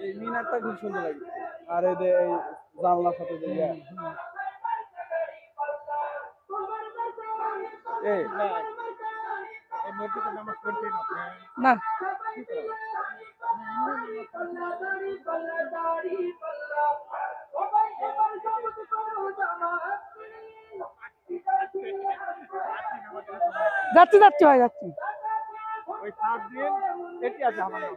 এই মিনারটা খুব সুন্দর লাগে। আর এই যে এই জানলার সাথে যে এই মসজিদে নামাজ পড়তেন আপনি? না। যাচ্ছি যাচ্ছি ভাই যাচ্ছি। ওই 7 দিন এটি আছে আমার নাম।